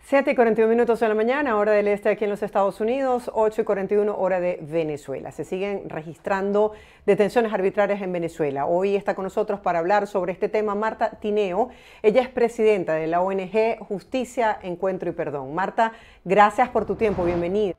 7:41 de la mañana, hora del este aquí en los Estados Unidos, 8:41 hora de Venezuela. Se siguen registrando detenciones arbitrarias en Venezuela. Hoy está con nosotros para hablar sobre este tema Marta Tineo. Ella es presidenta de la ONG Justicia, Encuentro y Perdón. Marta, gracias por tu tiempo, bienvenida.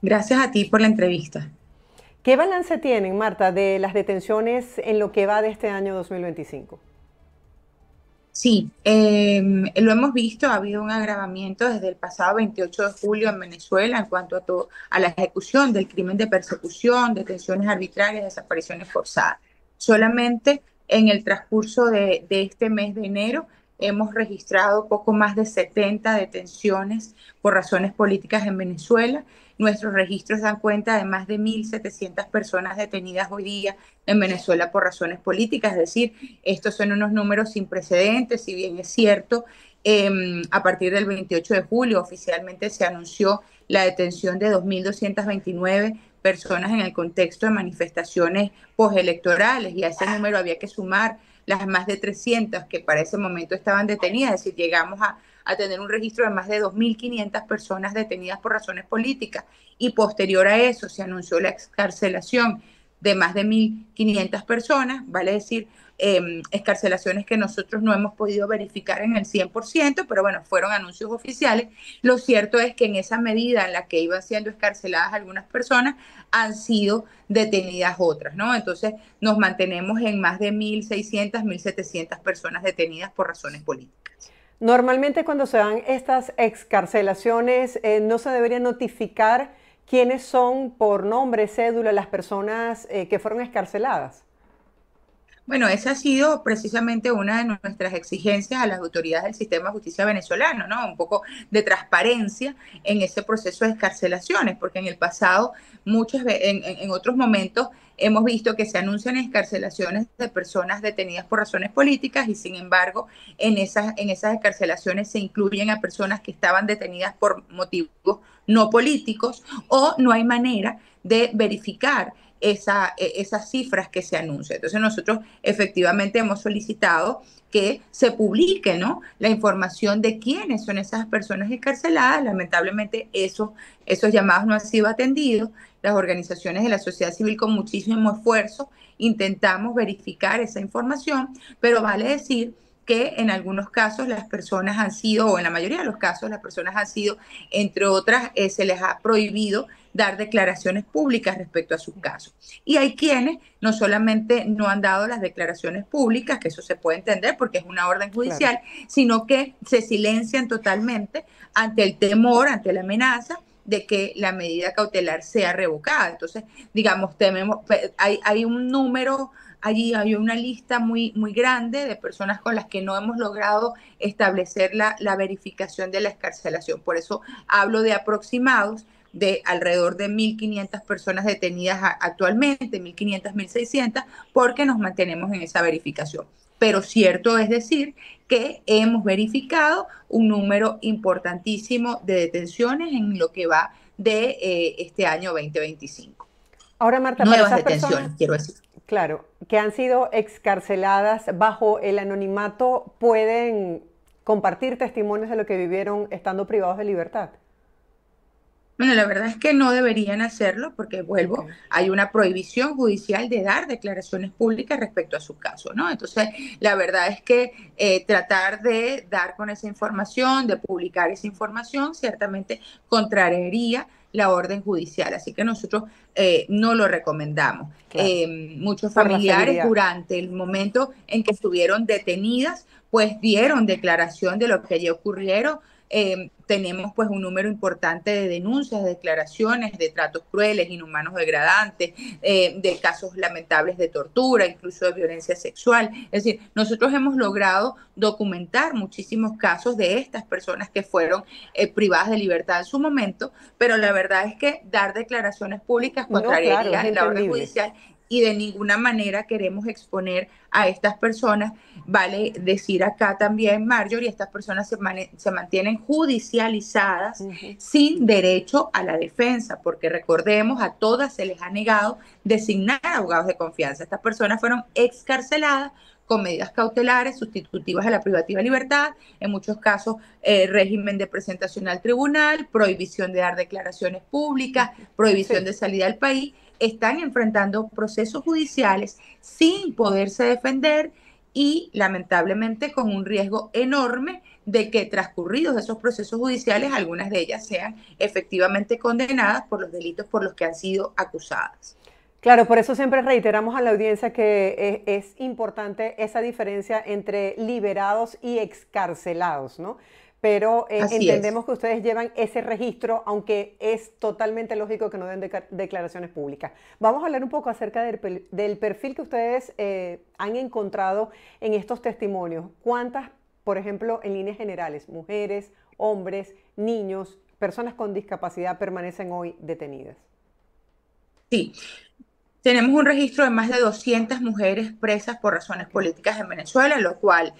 Gracias a ti por la entrevista. ¿Qué balance tienen, Marta, de las detenciones en lo que va de este año 2025? Sí, lo hemos visto, ha habido un agravamiento desde el pasado 28 de julio en Venezuela en cuanto a la ejecución del crimen de persecución, detenciones arbitrarias, desapariciones forzadas. Solamente en el transcurso de este mes de enero hemos registrado poco más de 70 detenciones por razones políticas en Venezuela. Nuestros registros dan cuenta de más de 1.700 personas detenidas hoy día en Venezuela por razones políticas, es decir, estos son unos números sin precedentes, si bien es cierto, a partir del 28 de julio oficialmente se anunció la detención de 2.229 personas en el contexto de manifestaciones postelectorales y a ese número había que sumar las más de 300 que para ese momento estaban detenidas, es decir, llegamos a tener un registro de más de 2.500 personas detenidas por razones políticas y posterior a eso se anunció la excarcelación de más de 1.500 personas, vale decir, excarcelaciones que nosotros no hemos podido verificar en el 100%, pero bueno, fueron anuncios oficiales. Lo cierto es que en esa medida en la que iban siendo excarceladas algunas personas, han sido detenidas otras, ¿no? Entonces nos mantenemos en más de 1.600, 1.700 personas detenidas por razones políticas. Normalmente cuando se dan estas excarcelaciones, no se debería notificar quiénes son por nombre, cédula, las personas que fueron excarceladas. Bueno, esa ha sido precisamente una de nuestras exigencias a las autoridades del sistema de justicia venezolano, ¿no? Un poco de transparencia en ese proceso de escarcelaciones, porque en el pasado, en otros momentos, hemos visto que se anuncian escarcelaciones de personas detenidas por razones políticas y sin embargo, en esas escarcelaciones se incluyen a personas que estaban detenidas por motivos no políticos o no hay manera de verificar esas cifras que se anuncian. Entonces nosotros efectivamente hemos solicitado que se publique, ¿no?, la información de quiénes son esas personas encarceladas. Lamentablemente esos llamados no han sido atendidos. Las organizaciones de la sociedad civil con muchísimo esfuerzo intentamos verificar esa información, pero vale decir que en algunos casos las personas han sido, o en la mayoría de los casos las personas han sido, entre otras, se les ha prohibido dar declaraciones públicas respecto a sus casos. Y hay quienes no solamente no han dado las declaraciones públicas, que eso se puede entender porque es una orden Claro. judicial, sino que se silencian totalmente ante el temor, ante la amenaza de que la medida cautelar sea revocada. Entonces, digamos, hay un número allí, hay una lista muy grande de personas con las que no hemos logrado establecer la verificación de la excarcelación. Por eso hablo de aproximados de alrededor de 1.500 personas detenidas actualmente, 1.500, 1.600, porque nos mantenemos en esa verificación. Pero cierto es decir que hemos verificado un número importantísimo de detenciones en lo que va de este año 2025. Ahora, Marta, para Nuevas esas personas, detenciones, quiero decir. claro, que han sido excarceladas bajo el anonimato, ¿pueden compartir testimonios de lo que vivieron estando privados de libertad? Bueno, la verdad es que no deberían hacerlo porque, vuelvo, Okay. hay una prohibición judicial de dar declaraciones públicas respecto a su caso, ¿no? Entonces, la verdad es que tratar de dar con esa información, de publicar esa información, ciertamente contrariaría la orden judicial. Así que nosotros no lo recomendamos. Claro, Muchos por la familiares seguridad. durante el momento en que estuvieron detenidas, pues dieron declaración de lo que allí ocurrieron. Tenemos pues un número importante de denuncias, de declaraciones de tratos crueles, inhumanos, degradantes, de casos lamentables de tortura, incluso de violencia sexual. Es decir, nosotros hemos logrado documentar muchísimos casos de estas personas que fueron privadas de libertad en su momento, pero la verdad es que dar declaraciones públicas No, claro, es contrariaría la orden entendible. judicial y de ninguna manera queremos exponer a estas personas. Vale decir acá también, Marjorie, estas personas se mantienen judicializadas Ujú. sin derecho a la defensa, porque recordemos, a todas se les ha negado designar abogados de confianza. Estas personas fueron excarceladas con medidas cautelares sustitutivas a la privativa de libertad, en muchos casos régimen de presentación al tribunal, prohibición de dar declaraciones públicas, prohibición Sí. de salida del país, están enfrentando procesos judiciales sin poderse defender y lamentablemente con un riesgo enorme de que transcurridos esos procesos judiciales, algunas de ellas sean efectivamente condenadas por los delitos por los que han sido acusadas. Claro, por eso siempre reiteramos a la audiencia que es importante esa diferencia entre liberados y excarcelados, ¿no? Pero Así es. entendemos que ustedes llevan ese registro, aunque es totalmente lógico que no den declaraciones públicas. Vamos a hablar un poco acerca del perfil que ustedes han encontrado en estos testimonios. ¿Cuántas, por ejemplo, en líneas generales, mujeres, hombres, niños, personas con discapacidad permanecen hoy detenidas? Sí, tenemos un registro de más de 200 mujeres presas por razones Okay. políticas en Venezuela, lo cual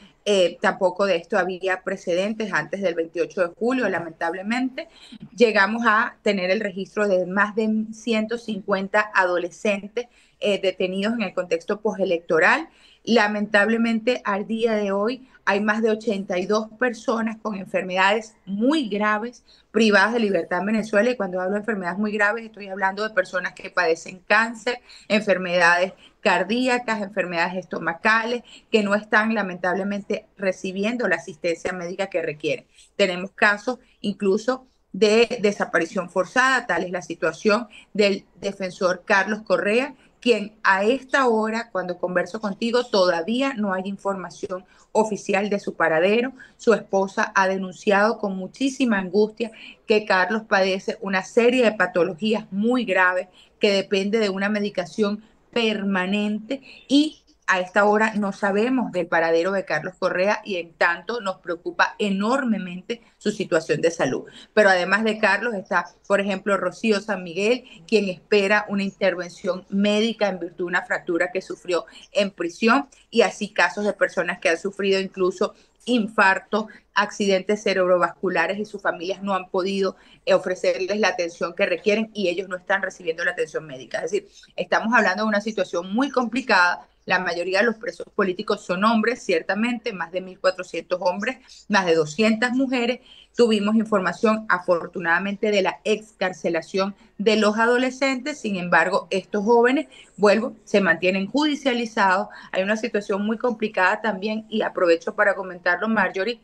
tampoco de esto había precedentes antes del 28 de julio, lamentablemente. Llegamos a tener el registro de más de 150 adolescentes detenidos en el contexto postelectoral. Lamentablemente, al día de hoy hay más de 82 personas con enfermedades muy graves privadas de libertad en Venezuela, y cuando hablo de enfermedades muy graves estoy hablando de personas que padecen cáncer, enfermedades cardíacas, enfermedades estomacales, que no están lamentablemente recibiendo la asistencia médica que requieren. Tenemos casos incluso de desaparición forzada, tal es la situación del defensor Carlos Correa, quien a esta hora, cuando converso contigo, todavía no hay información oficial de su paradero. Su esposa ha denunciado con muchísima angustia que Carlos padece una serie de patologías muy graves que depende de una medicación permanente, y a esta hora no sabemos del paradero de Carlos Correa, y en tanto nos preocupa enormemente su situación de salud. Pero además de Carlos está, por ejemplo, Rocío San Miguel, quien espera una intervención médica en virtud de una fractura que sufrió en prisión, y así casos de personas que han sufrido incluso infarto, accidentes cerebrovasculares, y sus familias no han podido ofrecerles la atención que requieren y ellos no están recibiendo la atención médica. Es decir, estamos hablando de una situación muy complicada. La mayoría de los presos políticos son hombres, ciertamente, más de 1.400 hombres, más de 200 mujeres. Tuvimos información, afortunadamente, de la excarcelación de los adolescentes. Sin embargo, estos jóvenes, vuelvo, se mantienen judicializados. Hay una situación muy complicada también, y aprovecho para comentarlo, Marjorie.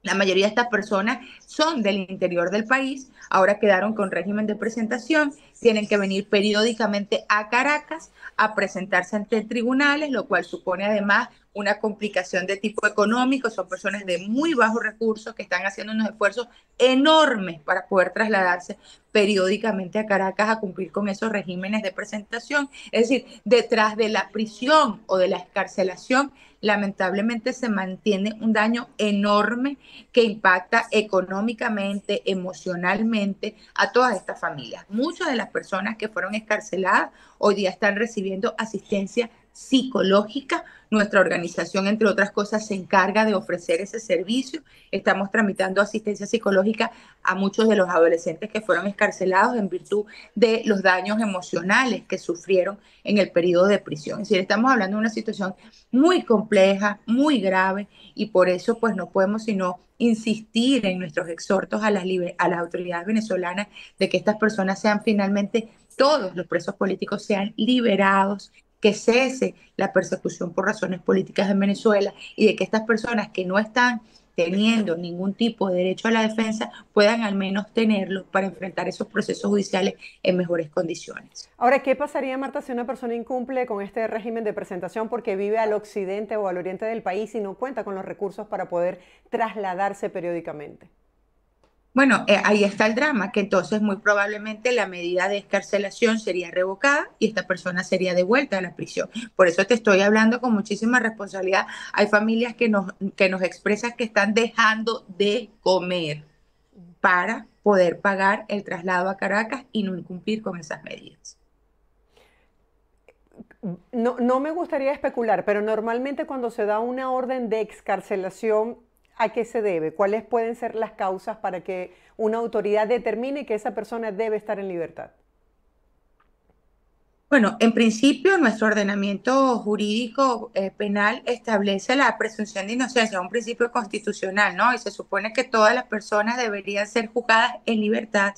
La mayoría de estas personas son del interior del país, ahora quedaron con régimen de presentación, tienen que venir periódicamente a Caracas a presentarse ante tribunales, lo cual supone además una complicación de tipo económico. Son personas de muy bajos recursos que están haciendo unos esfuerzos enormes para poder trasladarse periódicamente a Caracas a cumplir con esos regímenes de presentación. Es decir, detrás de la prisión o de la escarcelación, lamentablemente se mantiene un daño enorme que impacta económicamente, emocionalmente a todas estas familias. Muchas de las personas que fueron escarceladas hoy día están recibiendo asistencia psicológica. Nuestra organización, entre otras cosas, se encarga de ofrecer ese servicio. Estamos tramitando asistencia psicológica a muchos de los adolescentes que fueron escarcelados en virtud de los daños emocionales que sufrieron en el periodo de prisión. Es decir, estamos hablando de una situación muy compleja, muy grave, y por eso pues no podemos sino insistir en nuestros exhortos a las autoridades venezolanas de que estas personas sean finalmente, todos los presos políticos sean liberados, que cese la persecución por razones políticas en Venezuela, y de que estas personas que no están teniendo ningún tipo de derecho a la defensa puedan al menos tenerlo para enfrentar esos procesos judiciales en mejores condiciones. Ahora, ¿qué pasaría, Marta, si una persona incumple con este régimen de presentación porque vive al occidente o al oriente del país y no cuenta con los recursos para poder trasladarse periódicamente? Bueno, ahí está el drama, que entonces muy probablemente la medida de escarcelación sería revocada y esta persona sería devuelta a la prisión. Por eso te estoy hablando con muchísima responsabilidad. Hay familias que nos expresan que están dejando de comer para poder pagar el traslado a Caracas y no incumplir con esas medidas. No, no me gustaría especular, pero normalmente cuando se da una orden de excarcelación, ¿a qué se debe? ¿Cuáles pueden ser las causas para que una autoridad determine que esa persona debe estar en libertad? Bueno, en principio nuestro ordenamiento jurídico penal establece la presunción de inocencia, un principio constitucional, ¿no? Y se supone que todas las personas deberían ser juzgadas en libertad.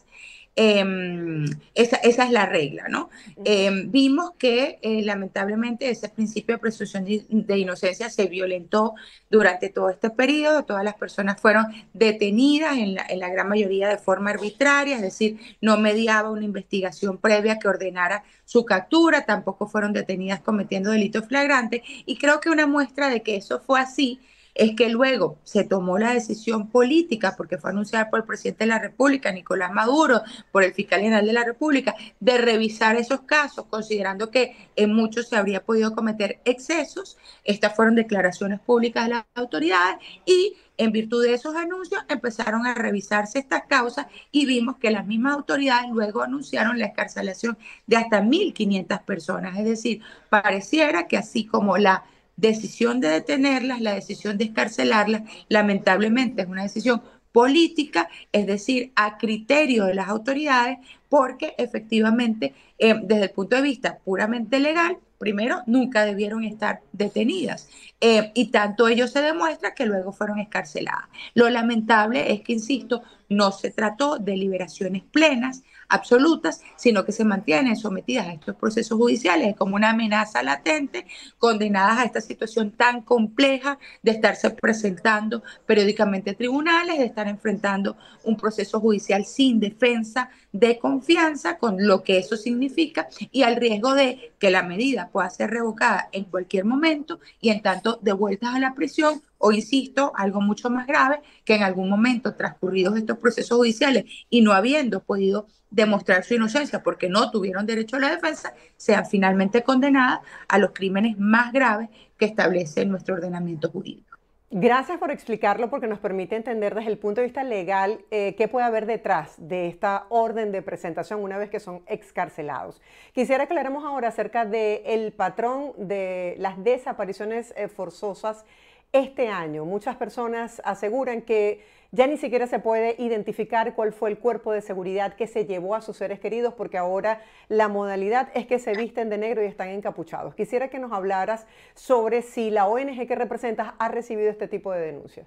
Esa es la regla, ¿no? Ujú. Vimos que lamentablemente ese principio de presunción de inocencia se violentó durante todo este periodo. Todas las personas fueron detenidas en la gran mayoría de forma arbitraria, es decir, no mediaba una investigación previa que ordenara su captura, tampoco fueron detenidas cometiendo delitos flagrantes, y creo que una muestra de que eso fue así es que luego se tomó la decisión política, porque fue anunciada por el presidente de la República, Nicolás Maduro, por el fiscal general de la República, de revisar esos casos, considerando que en muchos se habría podido cometer excesos. Estas fueron declaraciones públicas de las autoridades y en virtud de esos anuncios empezaron a revisarse estas causas y vimos que las mismas autoridades luego anunciaron la excarcelación de hasta 1.500 personas. Es decir, pareciera que así como la decisión de detenerlas, la decisión de escarcelarlas, lamentablemente es una decisión política, es decir, a criterio de las autoridades, porque efectivamente, desde el punto de vista puramente legal, primero, nunca debieron estar detenidas. Y tanto ello se demuestra que luego fueron escarceladas. Lo lamentable es que, insisto, no se trató de liberaciones plenas, absolutas, sino que se mantienen sometidas a estos procesos judiciales como una amenaza latente, condenadas a esta situación tan compleja de estarse presentando periódicamente en tribunales, de estar enfrentando un proceso judicial sin defensa de confianza, con lo que eso significa, y al riesgo de que la medida pueda ser revocada en cualquier momento y en tanto devueltas a la prisión, o insisto, algo mucho más grave, que en algún momento transcurridos estos procesos judiciales y no habiendo podido demostrar su inocencia porque no tuvieron derecho a la defensa, sean finalmente condenadas a los crímenes más graves que establece nuestro ordenamiento jurídico. Gracias por explicarlo porque nos permite entender desde el punto de vista legal qué puede haber detrás de esta orden de presentación una vez que son excarcelados. Quisiera que habláramos ahora acerca del patrón de las desapariciones forzosas este año. Muchas personas aseguran que ya ni siquiera se puede identificar cuál fue el cuerpo de seguridad que se llevó a sus seres queridos porque ahora la modalidad es que se visten de negro y están encapuchados. Quisiera que nos hablaras sobre si la ONG que representas ha recibido este tipo de denuncias.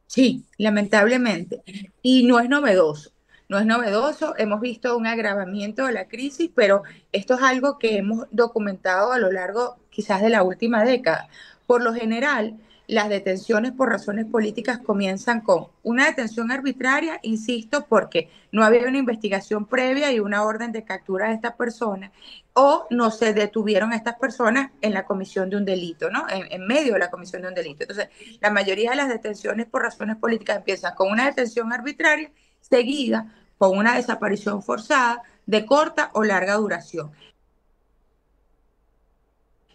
Sí, lamentablemente. Y no es novedoso. No es novedoso, hemos visto un agravamiento de la crisis, pero esto es algo que hemos documentado a lo largo quizás de la última década. Por lo general, las detenciones por razones políticas comienzan con una detención arbitraria, insisto, porque no había una investigación previa y una orden de captura de esta persona, o no se detuvieron a estas personas en la comisión de un delito, ¿no? En medio de la comisión de un delito. Entonces, la mayoría de las detenciones por razones políticas empiezan con una detención arbitraria seguida con una desaparición forzada de corta o larga duración.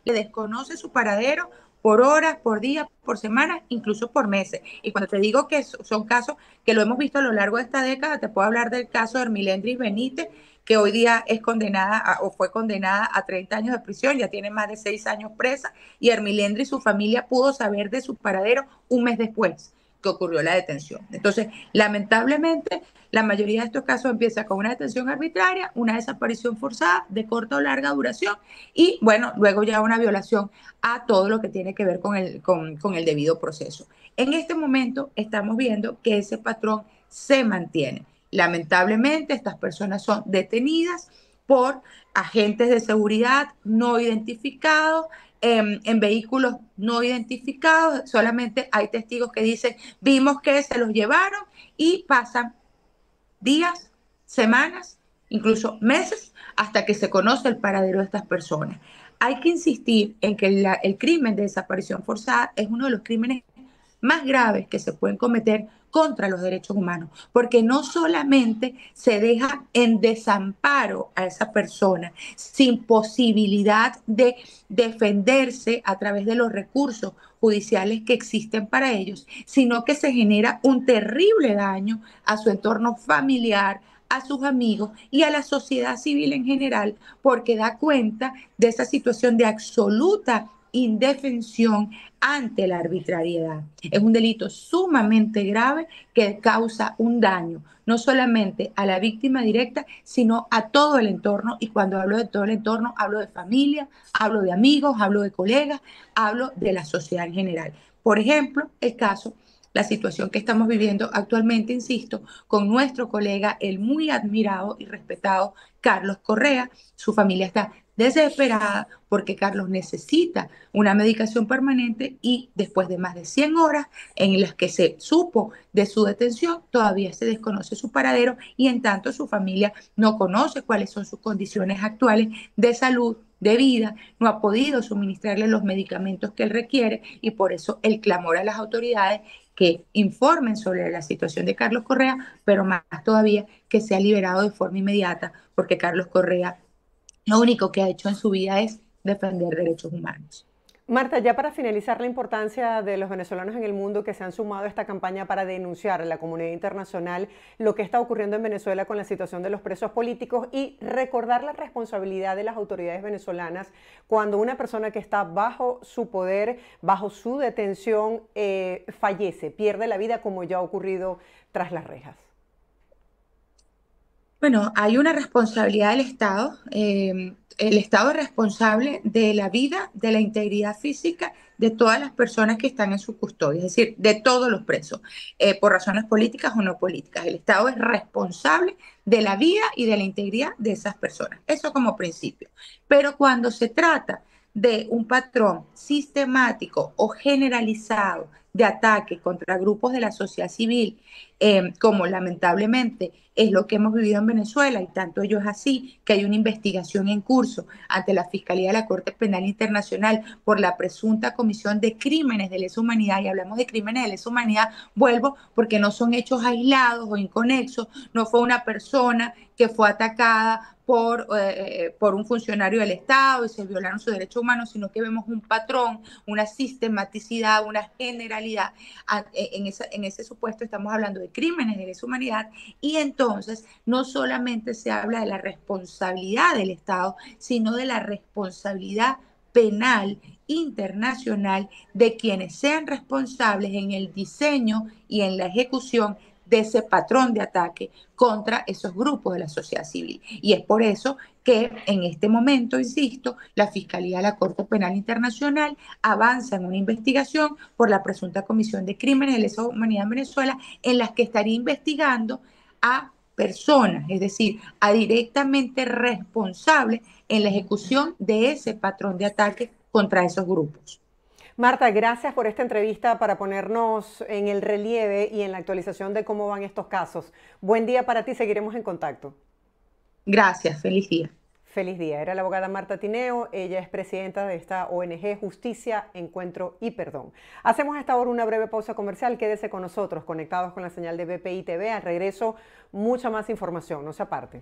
Le desconoce su paradero por horas, por días, por semanas, incluso por meses. Y cuando te digo que son casos que lo hemos visto a lo largo de esta década, te puedo hablar del caso de Hermilendris Benítez, que hoy día es condenada o fue condenada a 30 años de prisión, ya tiene más de 6 años presa, y Hermilendris y su familia pudo saber de su paradero un mes después que ocurrió la detención. Entonces, lamentablemente, la mayoría de estos casos empieza con una detención arbitraria, una desaparición forzada de corta o larga duración y, bueno, luego ya una violación a todo lo que tiene que ver con el debido proceso. En este momento estamos viendo que ese patrón se mantiene. Lamentablemente, estas personas son detenidas por agentes de seguridad no identificados, en vehículos no identificados. Solamente hay testigos que dicen, vimos que se los llevaron, y pasan días, semanas, incluso meses, hasta que se conoce el paradero de estas personas. Hay que insistir en que el crimen de desaparición forzada es uno de los crímenes más graves que se pueden cometer contra los derechos humanos, porque no solamente se deja en desamparo a esa persona, sin posibilidad de defenderse a través de los recursos judiciales que existen para ellos, sino que se genera un terrible daño a su entorno familiar, a sus amigos y a la sociedad civil en general, porque da cuenta de esa situación de absoluta indefensión ante la arbitrariedad. Es un delito sumamente grave que causa un daño, no solamente a la víctima directa, sino a todo el entorno. Y cuando hablo de todo el entorno, hablo de familia, hablo de amigos, hablo de colegas, hablo de la sociedad en general. Por ejemplo, la situación que estamos viviendo actualmente, insisto, con nuestro colega, el muy admirado y respetado Carlos Correa. Su familia está desesperada porque Carlos necesita una medicación permanente y después de más de 100 horas en las que se supo de su detención, todavía se desconoce su paradero y en tanto su familia no conoce cuáles son sus condiciones actuales de salud, de vida, no ha podido suministrarle los medicamentos que él requiere y por eso el clamor a las autoridades que informen sobre la situación de Carlos Correa, pero más todavía que sea liberado de forma inmediata, porque Carlos Correa lo único que ha hecho en su vida es defender derechos humanos. Marta, ya para finalizar, la importancia de los venezolanos en el mundo que se han sumado a esta campaña para denunciar a la comunidad internacional lo que está ocurriendo en Venezuela con la situación de los presos políticos y recordar la responsabilidad de las autoridades venezolanas cuando una persona que está bajo su poder, bajo su detención, fallece, pierde la vida como ya ha ocurrido tras las rejas. Bueno, hay una responsabilidad del Estado. El Estado es responsable de la vida, de la integridad física de todas las personas que están en su custodia, es decir, de todos los presos, por razones políticas o no políticas. El Estado es responsable de la vida y de la integridad de esas personas. Eso como principio. Pero cuando se trata de un patrón sistemático o generalizado de ataque contra grupos de la sociedad civil, como lamentablemente es lo que hemos vivido en Venezuela, y tanto ello es así, que hay una investigación en curso ante la Fiscalía de la Corte Penal Internacional por la presunta comisión de crímenes de lesa humanidad, y hablamos de crímenes de lesa humanidad, vuelvo, porque no son hechos aislados o inconexos, no fue una persona que fue atacada por un funcionario del Estado y se violaron sus derechos humanos, sino que vemos un patrón, una sistematicidad, una generalidad. En ese supuesto estamos hablando de crímenes de lesa humanidad y entonces no solamente se habla de la responsabilidad del Estado, sino de la responsabilidad penal internacional de quienes sean responsables en el diseño y en la ejecución de ese patrón de ataque contra esos grupos de la sociedad civil. Y es por eso que en este momento, insisto, la Fiscalía de la Corte Penal Internacional avanza en una investigación por la presunta comisión de crímenes de lesa humanidad en Venezuela, en las que estaría investigando a personas, es decir, a directamente responsables en la ejecución de ese patrón de ataque contra esos grupos. Marta, gracias por esta entrevista para ponernos en el relieve y en la actualización de cómo van estos casos. Buen día para ti, seguiremos en contacto. Gracias, feliz día. Feliz día. Era la abogada Marta Tineo, ella es presidenta de esta ONG Justicia, Encuentro y Perdón. Hacemos hasta ahora una breve pausa comercial, quédese con nosotros, conectados con la señal de BPI TV. Al regreso, mucha más información, no se aparte.